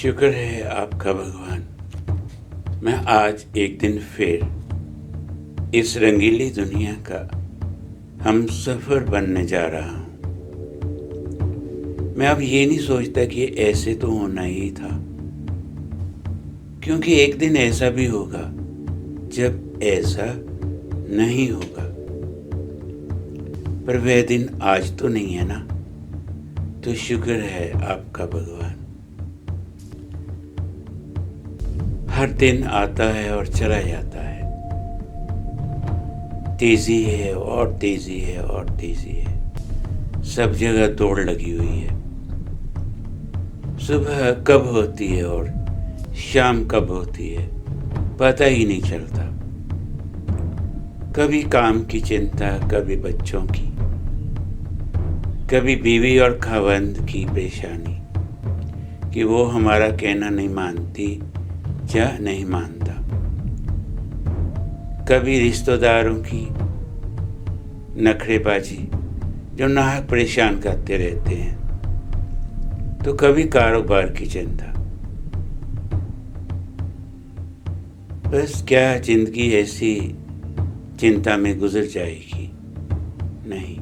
शुक्र है आपका भगवान। मैं आज एक दिन फिर इस रंगीली दुनिया का हम सफ़र बनने जा रहा हूँ। मैं अब ये नहीं सोचता कि ऐसे तो होना ही था, क्योंकि एक दिन ऐसा भी होगा जब ऐसा नहीं होगा। पर वह दिन आज तो नहीं है ना, तो शुक्र है आपका भगवान। हर दिन आता है और चला जाता है, तेजी है और तेजी है और तेजी है। सब जगह दौड़ लगी हुई है। सुबह कब होती है और शाम कब होती है पता ही नहीं चलता। कभी काम की चिंता, कभी बच्चों की, कभी बीवी और खावंद की परेशानी कि वो हमारा कहना नहीं मानती या नहीं मानता। कभी रिश्तेदारों की नखरेबाजी जो नाहक परेशान करते रहते हैं, तो कभी कारोबार की चिंता। बस क्या जिंदगी ऐसी चिंता में गुजर जाएगी? नहीं।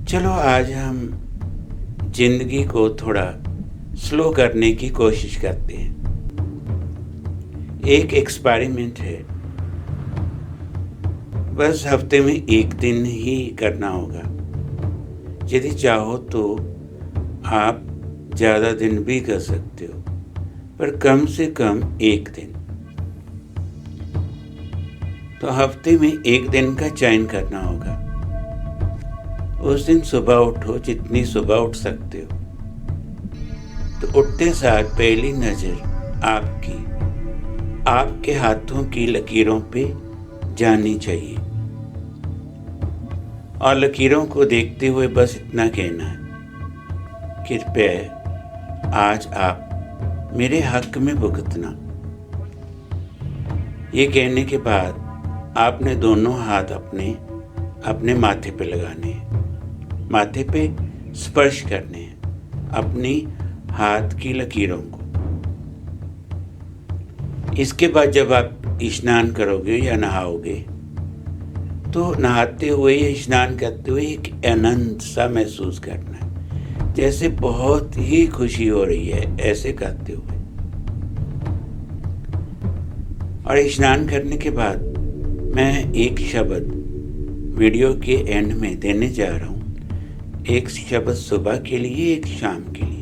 चलो आज हम जिंदगी को थोड़ा स्लो करने की कोशिश करते हैं। एक एक्सपेरिमेंट है, बस हफ्ते में एक दिन ही करना होगा। यदि चाहो तो आप ज़्यादा दिन भी कर सकते हो, पर कम से कम एक दिन। तो हफ्ते में एक दिन का चयन करना होगा। उस दिन सुबह उठो, जितनी सुबह उठ सकते हो। तो उठते सार पहली नज़र आपके हाथों की लकीरों पे जानी चाहिए, और लकीरों को देखते हुए बस इतना कहना है, कृपया आज आप मेरे हक में भुगतना। ये कहने के बाद आपने दोनों हाथ अपने माथे पे लगाने हैं, माथे पे स्पर्श करने हैं अपनी हाथ की लकीरों को। इसके बाद जब आप स्नान करोगे या नहाओगे, तो नहाते हुए या स्नान करते हुए एक आनंद सा महसूस करना है, जैसे बहुत ही खुशी हो रही है, ऐसे करते हुए। और स्नान करने के बाद मैं एक शब्द वीडियो के एंड में देने जा रहा हूँ। एक शब्द सुबह के लिए, एक शाम के लिए।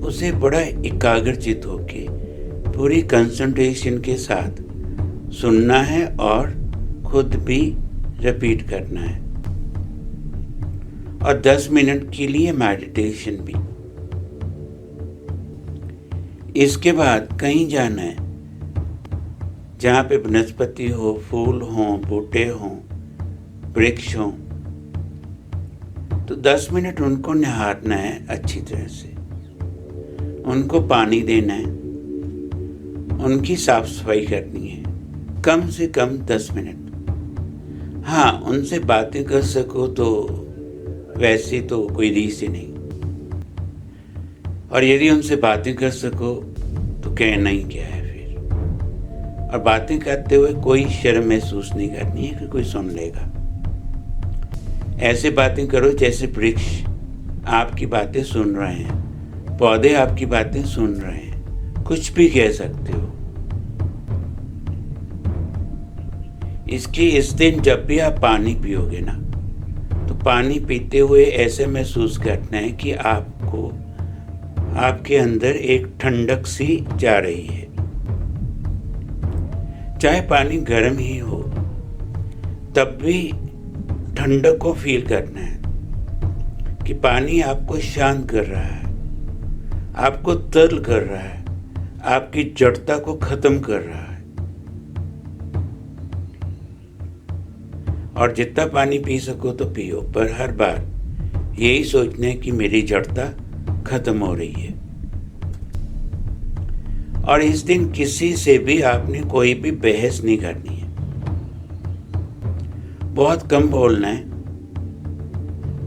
उसे बड़ा एकाग्रचित होके पूरी कंसंट्रेशन के साथ सुनना है और खुद भी रिपीट करना है, और 10 मिनट के लिए मेडिटेशन भी। इसके बाद कहीं जाना है जहाँ पे वनस्पति हो, फूल हो, बूटे हो, वृक्ष हो, तो 10 मिनट उनको निहारना है अच्छी तरह से। उनको पानी देना है, उनकी साफ सफाई करनी है, कम से कम 10 मिनट। हाँ, उनसे बातें कर सको तो वैसे तो कोई रीस ही नहीं, और यदि उनसे बातें कर सको तो कहना ही क्या है फिर। और बातें करते हुए कोई शर्म महसूस नहीं करनी है कि कोई सुन लेगा। ऐसे बातें करो जैसे वृक्ष आपकी बातें सुन रहे हैं, पौधे आपकी बातें सुन रहे हैं, कुछ भी कह सकते हो। इस दिन जब भी आप पानी पियोगे ना, तो पानी पीते हुए ऐसे महसूस करना है कि आपको आपके अंदर एक ठंडक सी जा रही है। चाहे पानी गर्म ही हो, तब भी ठंडक को फील करना है कि पानी आपको शांत कर रहा है, आपको तरल कर रहा है, आपकी जड़ता को खत्म कर रहा है। और जितना पानी पी सको तो पियो, पर हर बार यही सोचना है कि मेरी जड़ता खत्म हो रही है। और इस दिन किसी से भी आपने कोई भी बहस नहीं करनी है, बहुत कम बोलना है,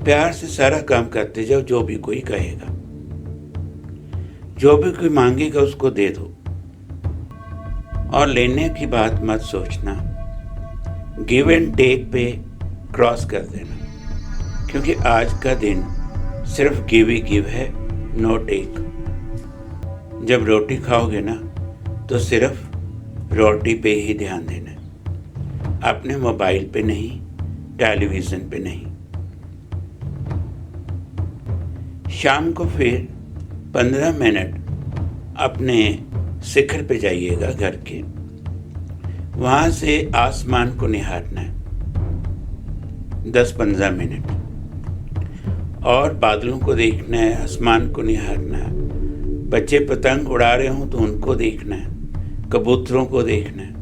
प्यार से सारा काम करते जाओ जो भी कोई कहेगा। जो भी कोई मांगेगा उसको दे दो, और लेने की बात मत सोचना, गिव एंड टेक पे क्रॉस कर देना, क्योंकि आज का दिन सिर्फ गिव ही गिव है, नो टेक। जब रोटी खाओगे ना तो सिर्फ रोटी पे ही ध्यान देना, अपने मोबाइल पे नहीं, टेलीविज़न पे नहीं। शाम को फिर 15 मिनट अपने शिखर पे जाइएगा घर के, वहाँ से आसमान को निहारना है 10-15 मिनट, और बादलों को देखना है, आसमान को निहारना है। बच्चे पतंग उड़ा रहे हों तो उनको देखना है, कबूतरों को देखना है।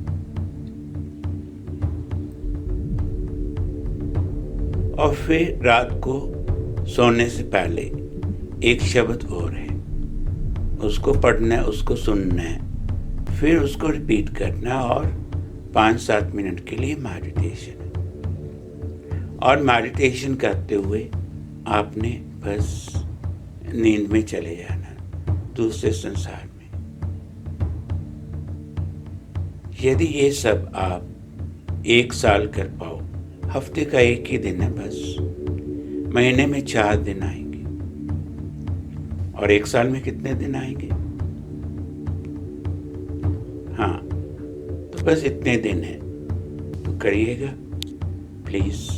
और फिर रात को सोने से पहले एक शब्द और है, उसको पढ़ना है, उसको सुनना है, फिर उसको रिपीट करना है, और 5-7 मिनट के लिए मेडिटेशन है। और मेडिटेशन करते हुए आपने बस नींद में चले जाना, दूसरे संसार में। यदि ये सब आप 1 साल कर पाओ, हफ्ते का 1 ही दिन है बस, महीने में 4 दिन आएंगे, और 1 साल में कितने दिन आएंगे? हाँ, तो बस इतने दिन हैं, तो करिएगा प्लीज़।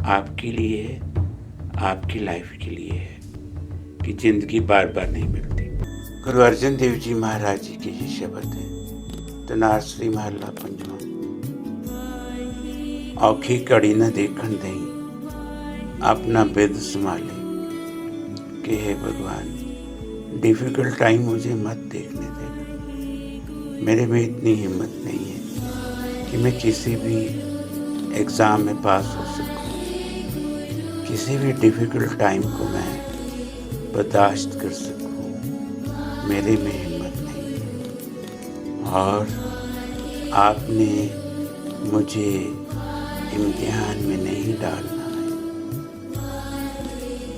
आपके लिए है, आपकी लाइफ के लिए है, कि जिंदगी बार बार नहीं मिलती। गुरु अर्जन देव जी महाराज जी के ये शब्द है, तनाश्री महला पंजवा। औखी कड़ी न देखन दई, अपना बिद संभाले, कि हे भगवान डिफ़िकल्ट टाइम मुझे मत देखने देना। मेरे में इतनी हिम्मत नहीं है कि मैं किसी भी एग्ज़ाम में पास हो सकूं, किसी भी डिफ़िकल्ट टाइम को मैं बर्दाश्त कर सकूं, मेरे में हिम्मत नहीं है। और आपने मुझे इम्तिहान में नहीं डालना है,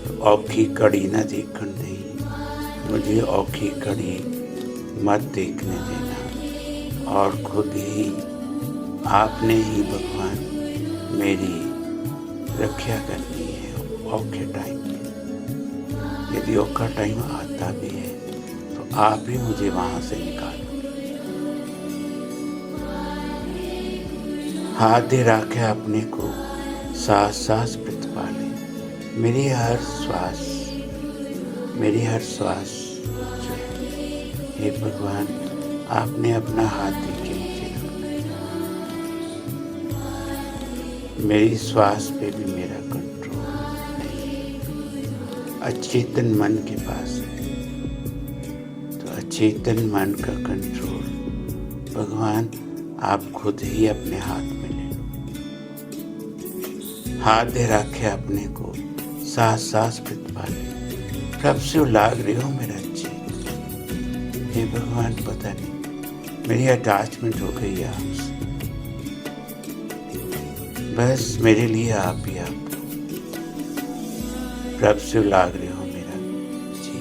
तो औखी कड़ी न देखने दें, मुझे औखी कड़ी मत देखने देना, और खुद ही आपने ही भगवान मेरी रक्षा करनी है औखे टाइम में। यदि औखा टाइम आता भी है तो आप ही मुझे वहाँ से निकालो। हाथ दे राखे अपने को, सांस सांस प्रतिपाले, मेरी हर श्वास जो है, हे भगवान आपने अपना हाथ दे के मुझे रखना है। मेरी श्वास पे भी मेरा कंट्रोल नहीं, अचेतन मन के पास है, तो अचेतन मन का कंट्रोल भगवान आप खुद ही अपने हाथ में ले लो। हाथ दे रखे अपने को, सांस सांस प्रतिपाले, कब से लाग रहे हो मेरा जी। हे भगवान पता नहीं मेरी अटैचमेंट हो गई है आपसे, बस मेरे लिए आप ही आप प्रभ से लाग रहे हो मेरा जी।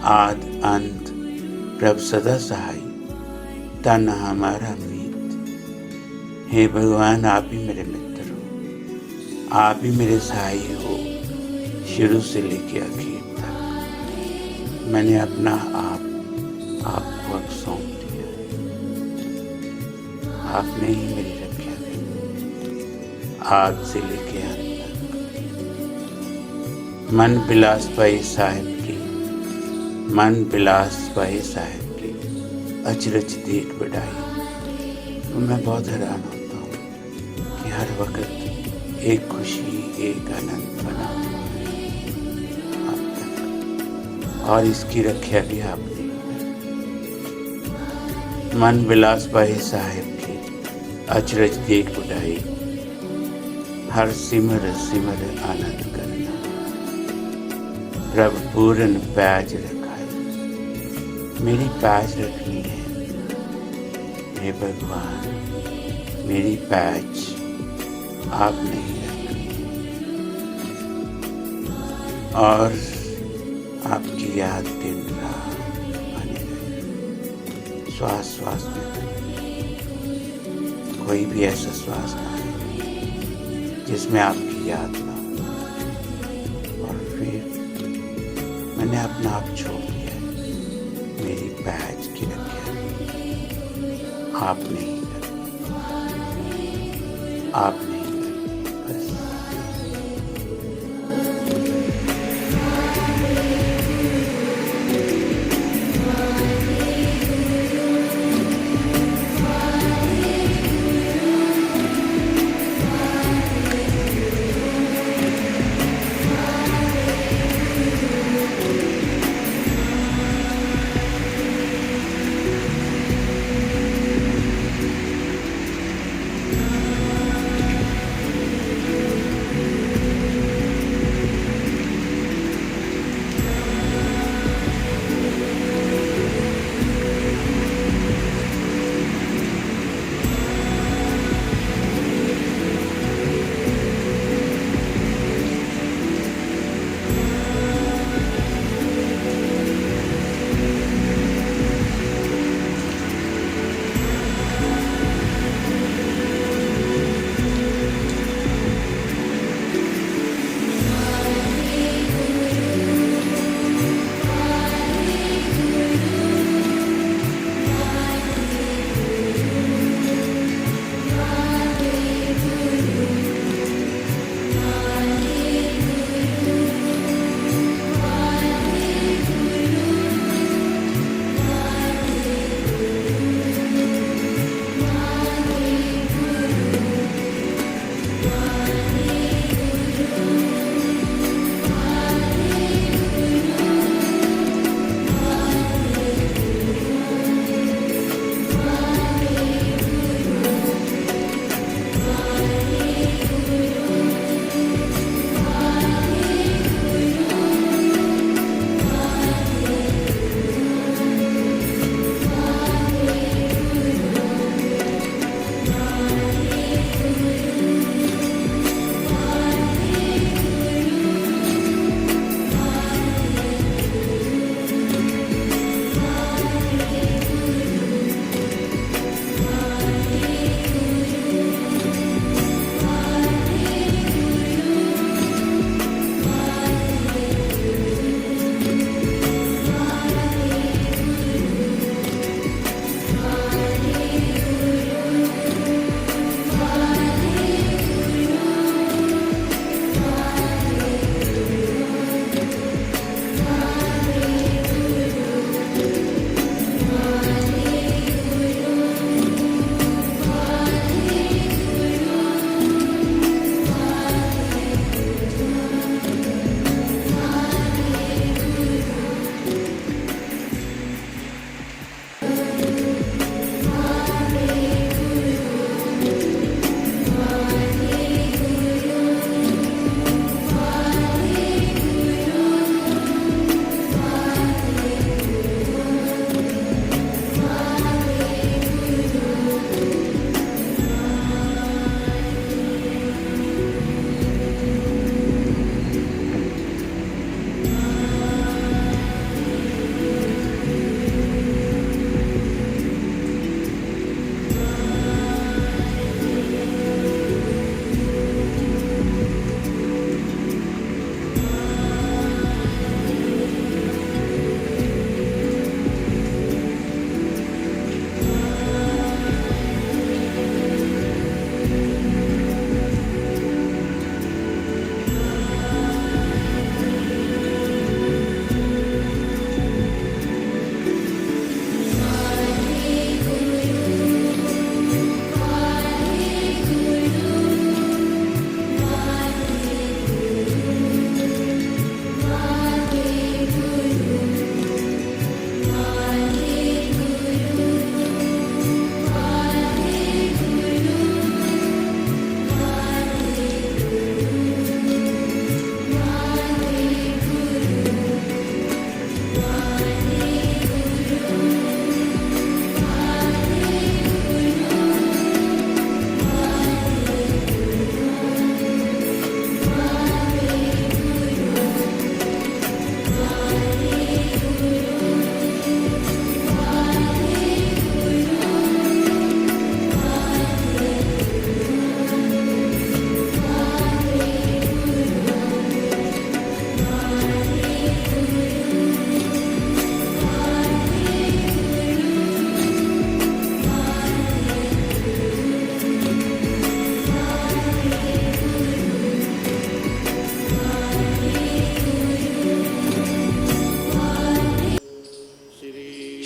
आद अंत प्रभ सदा सहाय, तन हमारा मीत। हे भगवान आप ही मेरे मित्र हो, आप ही मेरे सहाय हो, शुरू से लेके आखिर तक मैंने अपना आपको अब सौंप दिया। आपने ही मेरी रक्षा की, आज से लेके अंत तक। मन बिलास पाए साहिब की, मन बिलास पाए साहिब की, अचरज देख बढ़ाई। तो मैं बहुत हैरान होता हूँ कि हर वक्त एक खुशी, एक आनंद बना अब तक, और इसकी रक्षा भी आपने। मन बिलास पाए साहिब की, अचरज देख बढ़ाई, हर सिमर सिमर आनंद करना। प्रभ पूरन पैज रखाई, मेरी पैज रखनी है हे भगवान, मेरी पैज आपने ही रखनी है। और आपकी याद दिन रात बनी रहे। श्वास श्वास में कोई भी ऐसा श्वास ना है जिसमें आपकी याद ना हो। और फिर मैंने अपना आप छोड़ दिया है। मेरी पैच की रखी है, आप नहीं करें, आप नहीं करें, बस।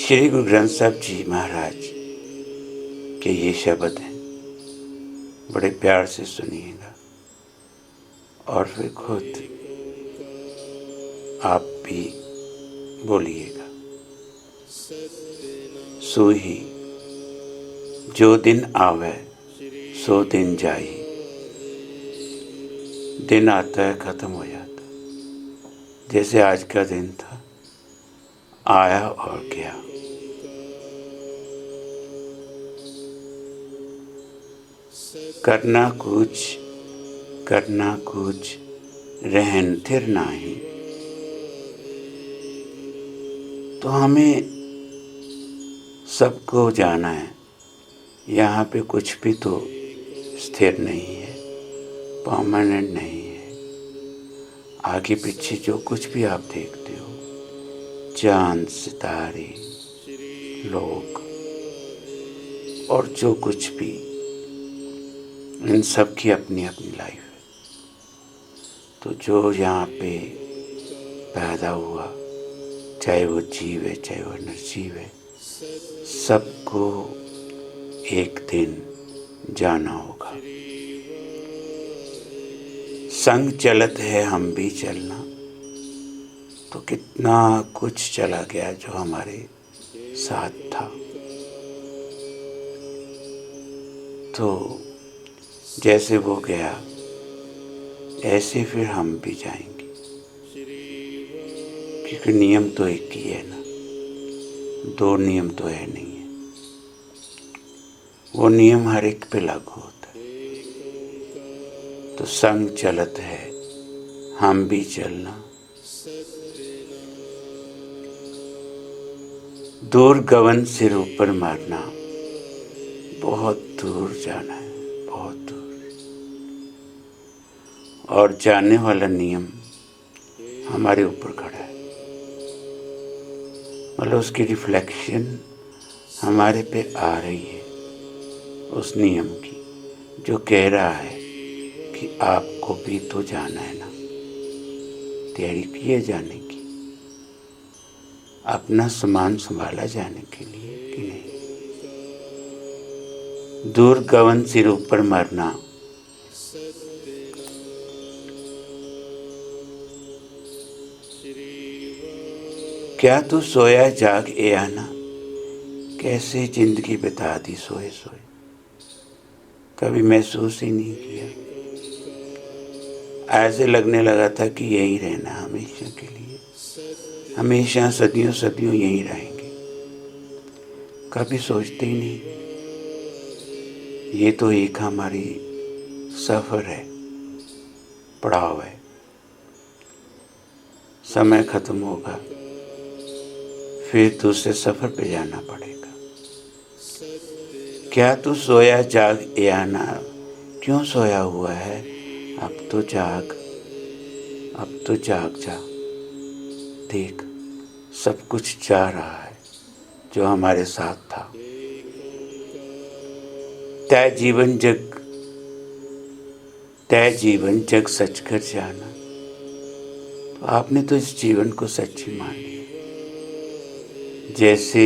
श्री गुरु ग्रंथ साहब जी महाराज के ये शब्द हैं, बड़े प्यार से सुनिएगा और फिर खुद आप भी बोलिएगा। सोई जो दिन आवे सो दिन जाई, दिन आता है खत्म हो जाता, जैसे आज का दिन था, आया और गया। करना कुछ रहन थिर नाही, तो हमें सबको जाना है। यहाँ पे कुछ भी तो स्थिर नहीं है, परमानेंट नहीं है। आगे पीछे जो कुछ भी आप देखते हो, चांद सितारे लोग और जो कुछ भी, इन सब की अपनी अपनी लाइफ है। तो जो यहाँ पे पैदा हुआ, चाहे वो जीव है चाहे वो निर्जीव है, सबको एक दिन जाना होगा। संग चलत है हम भी चलना, तो कितना कुछ चला गया जो हमारे साथ था। तो जैसे वो गया ऐसे फिर हम भी जाएंगे, क्योंकि नियम तो एक ही है ना, दो नियम तो है नहीं है। वो नियम हर एक पे लागू होता है। तो संग चलत है हम भी चलना, दूर गगन सिर ऊपर मारना, बहुत दूर जाना है, बहुत दूर। और जाने वाला नियम हमारे ऊपर खड़ा है, मतलब उसकी रिफ्लेक्शन हमारे पे आ रही है, उस नियम की, जो कह रहा है कि आपको भी तो जाना है ना, तैयारी की है जाने की, अपना सामान संभाला जाने के लिए कि नहीं। दूर गगन सिर ऊपर मरना, क्या तू सोया जाग ए आना, कैसे जिंदगी बिता दी सोए सोए, कभी महसूस ही नहीं किया। ऐसे लगने लगा था कि यही रहना हमेशा के लिए, हमेशा सदियों सदियों यही रहेंगे, कभी सोचते ही नहीं। ये तो एक हमारी सफ़र है, पड़ाव है, समय खत्म होगा, फिर दूसरे सफ़र पे जाना पड़ेगा। क्या तू सोया जाग ए आना, क्यों सोया हुआ है, अब तो जाग, अब तो जाग जा। देख सब कुछ जा रहा है जो हमारे साथ था। तय जीवन जग सच कर जाना, तो आपने तो इस जीवन को सच ही मान लिया। जैसे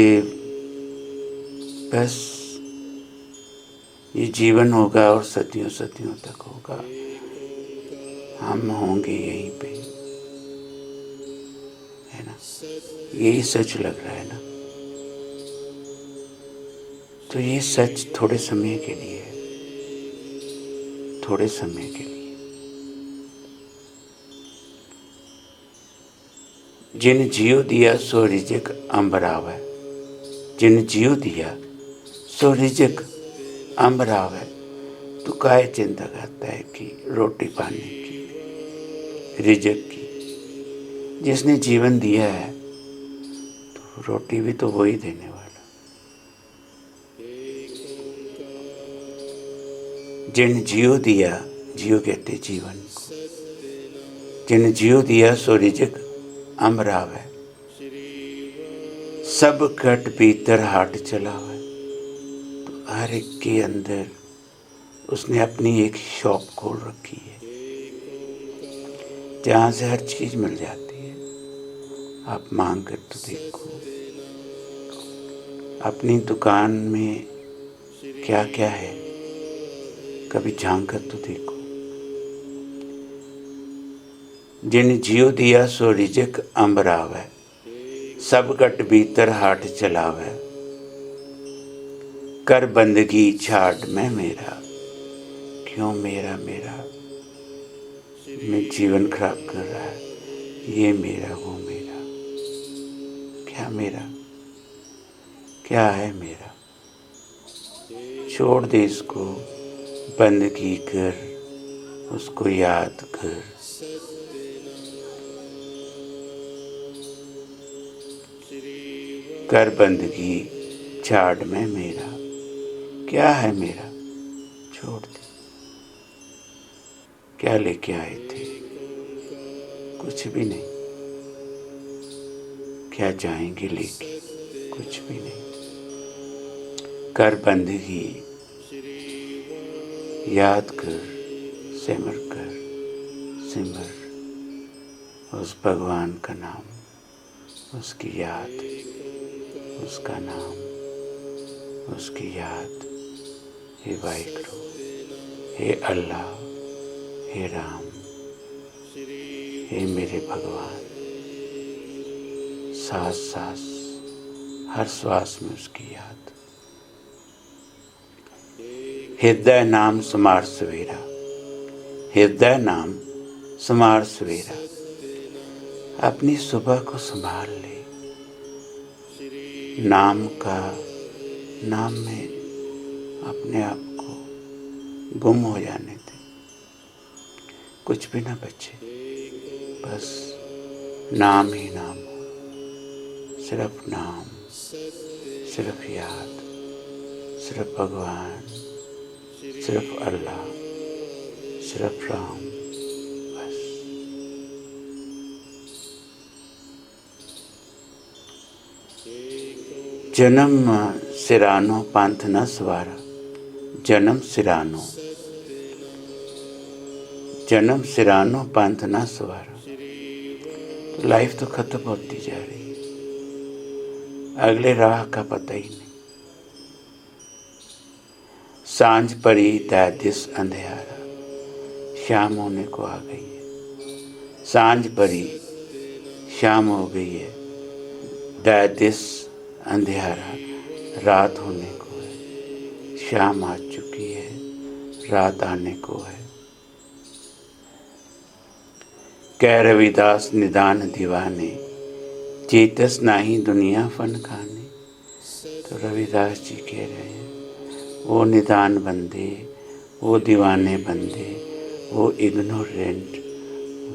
बस ये जीवन होगा और सदियों सदियों तक होगा, हम होंगे यहीं पे, है ना, यही सच लग रहा है ना। तो ये सच थोड़े समय के लिए है, थोड़े समय के लिए। जिन जियो दिया सो रिजक अंबर आवे, जिन जियो दिया सो रिजक अंबर आवे, तो काहे चिंता करता है कि रोटी पानी की, रिजक की। जिसने जीवन दिया है तो रोटी भी तो वही देने वाला। जिन जियो दिया, जियो कहते जीवन को, जिन जियो दिया सो रिजक अंबर आवे, सब घट भीतर हाट चलावे। तो हर एक के अंदर उसने अपनी एक शॉप खोल रखी है, जहाँ से हर चीज़ मिल जाती है। आप मांग कर तो देखो, अपनी दुकान में क्या क्या है, कभी झांक कर तो देखो। जिन जियो दिया सो रिजक अंबरावै, सब गट भीतर हाट चलावै, कर बंदगी छाड़ मैं मेरा, क्यों मेरा मेरा में जीवन खराब कर रहा है, ये मेरा वो मेरा, क्या मेरा, क्या है मेरा। छोड़ दे इसको, बंदगी कर, उसको याद कर। कर बंदगी छाड़ में मेरा, क्या है मेरा, छोड़ दे। क्या लेके आए थे, कुछ भी नहीं। क्या जाएंगे लेके, कुछ भी नहीं। कर बंदगी, याद कर, सिमर कर, सिमर उस भगवान का नाम, उसकी याद, उसका नाम, उसकी याद। हे वाहिगुरु, हे अल्लाह, हे राम, हे मेरे भगवान। सांस सांस, हर श्वास में उसकी याद। हृदय नाम समार सवेरा, हृदय नाम समार सवेरा। अपनी सुबह को संभाल ले, नाम का, नाम में अपने आप को गुम हो जाने दे, कुछ भी ना बचे, बस नाम ही नाम हो, सिर्फ नाम, सिर्फ याद, सिर्फ भगवान, सिर्फ अल्लाह, सिर्फ राम, बस। जन्म सिरानो पंथ न सवारा, जन्म सिरानो, जन्म सिरानो पंथ न सवारा। तो लाइफ तो खत्म होती जा रही है, अगले राह का पता ही नहीं। सांझ परी दै दिस अंधेरा, शाम होने को आ गई है। सांझ परी, शाम हो गई है। दै दिस अंधेरा, रात होने को है। शाम आ चुकी है, रात आने को है। कह रविदास निदान दीवाने, चेतस नाही दुनिया फन खाने। तो रविदास जी कह रहे हैं, वो निदान बंदे, वो दीवाने बंदे, वो इग्नोरेंट,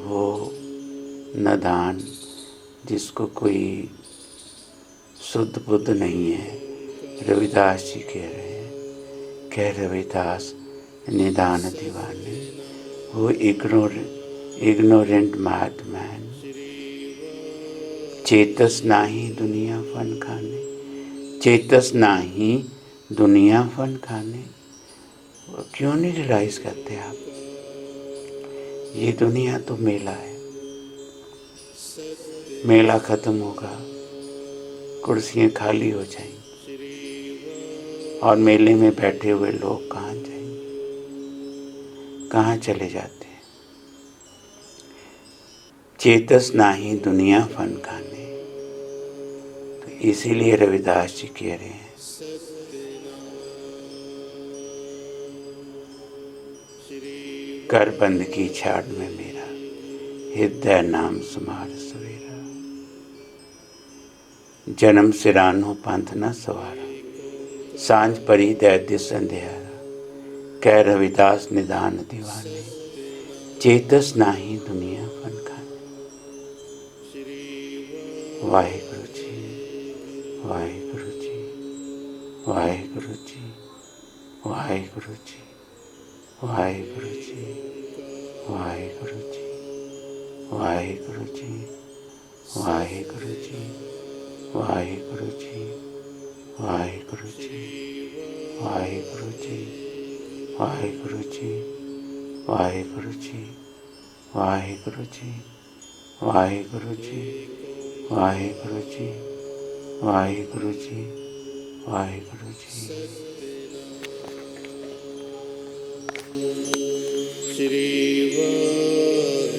वो नादान, जिसको कोई शुद्ध बुद्ध नहीं है। रविदास जी कह रहे हैं, कह रविदास निदान दीवाने, वो इग्नोरेंट मैडमैन, चेतस नाही दुनिया फन खाने, चेतस नाही दुनिया फन खाने। वो क्यों नहीं रियलाइज करते आप, ये दुनिया तो मेला है, मेला खत्म होगा, कुर्सियाँ खाली हो जाएंगी और मेले में बैठे हुए लोग कहाँ जाएंगे, कहाँ चले जाते हैं। चेतस नाही दुनिया फन खाने। तो इसीलिए रविदास जी कह रहे हैं, कर बंदगी छाड़ में मेरा, हृदय नाम समार सवेरा। जन्म सिरानो पंथ न सवारा, सांझ परी दै दिस अंधेरा। कह रविदास निदान दीवाने, चेतस नाही दुनिया फन खाने। वाहिगुरु जी, वाहिगुरु जी, वाहिगुरु जी, वाहिगुरु जी, वाहिगुरु जी, वाहिगुरु जी, वाहिगुरु जी, वाहिगुरु जी, वाहिगुरु जी, वाहिगुरु जी, वाहिगुरु जी, वाहिगुरु जी, वाहिगुरु जी, वाहिगुरु जी, वाहिगुरु जी, वाहिगुरु जी, वाहिगुरु जी, ਵਾਹਿਗੁਰੂ ਜੀ। ਸ੍ਰੀ ਵਾਹਿਗੁਰੂ।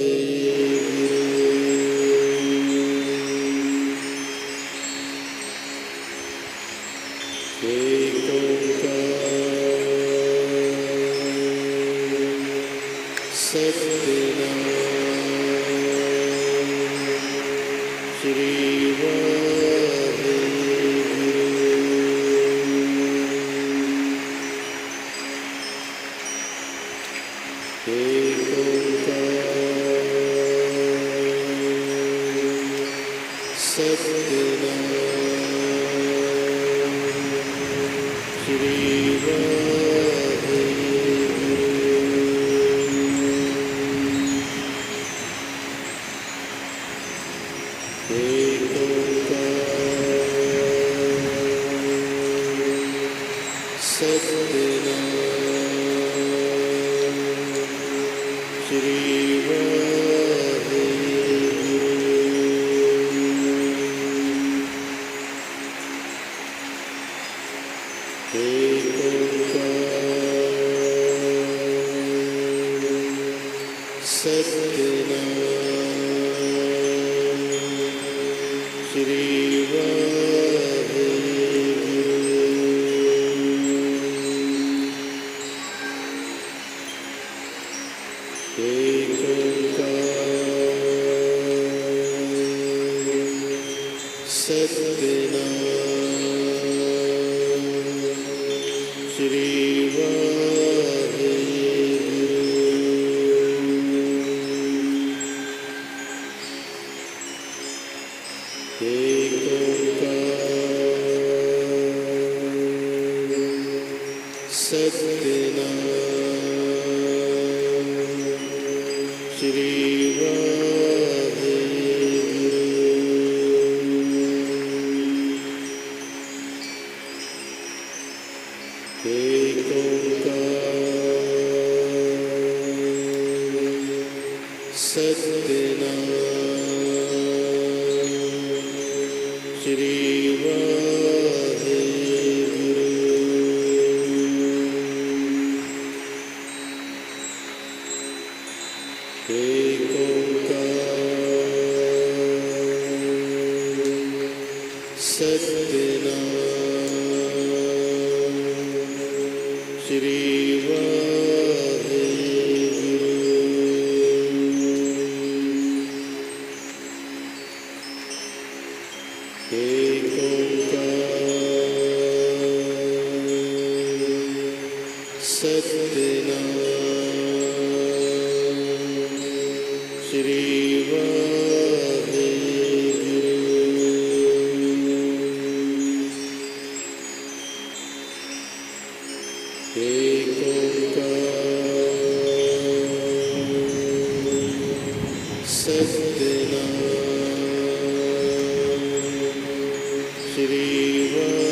ਏਕ ਓੰਕਾਰ ਸਤਿਨਾਮ ਸ੍ਰੀ ਵਾਹਿਗੁਰੂ। ਏਕ ਓੰਕਾਰ ਸਤਿਨਾਮ ਸ੍ਰੀ ਵਾਹਿਗੁਰੂ। ਏਕ ਓੰਕਾਰ ਸਤਿਨਾਮ ਸ੍ਰੀ ਵਾਹਿਗੁਰੂ। ਏਕ ਓੰਕਾਰ ਸਤਿਨਾਮ ਸ੍ਰੀ ਵਾਹਿਗੁਰੂ। ਏਕ ਓੰਕਾਰ ਸਤਿਨਾਮ ਸ੍ਰੀ ਵਾਹਿਗੁਰੂ। ਏਕ ਓੰਕਾਰ ਸਤਿਨਾਮ ਸ੍ਰੀ ਵਾਹਿਗੁਰੂ। ਏਕ ਓੰਕਾਰ ਸਤਿਨਾਮ ਸ੍ਰੀ ਵਾਹਿਗੁਰੂ। ਏਕ ਓੰਕਾਰ ਸਤਿਨਾਮ ਸ੍ਰੀ ਵਾਹਿਗੁਰੂ। ਏਕ ਓੰਕਾਰ ਸਤਿਨਾਮ ਸ੍ਰੀ ਵਾਹਿਗੁਰੂ। ਏਕ ਓੰਕਾਰ ਸਤਿਨਾਮ ਸ੍ਰੀ ਵਾਹਿਗੁਰੂ।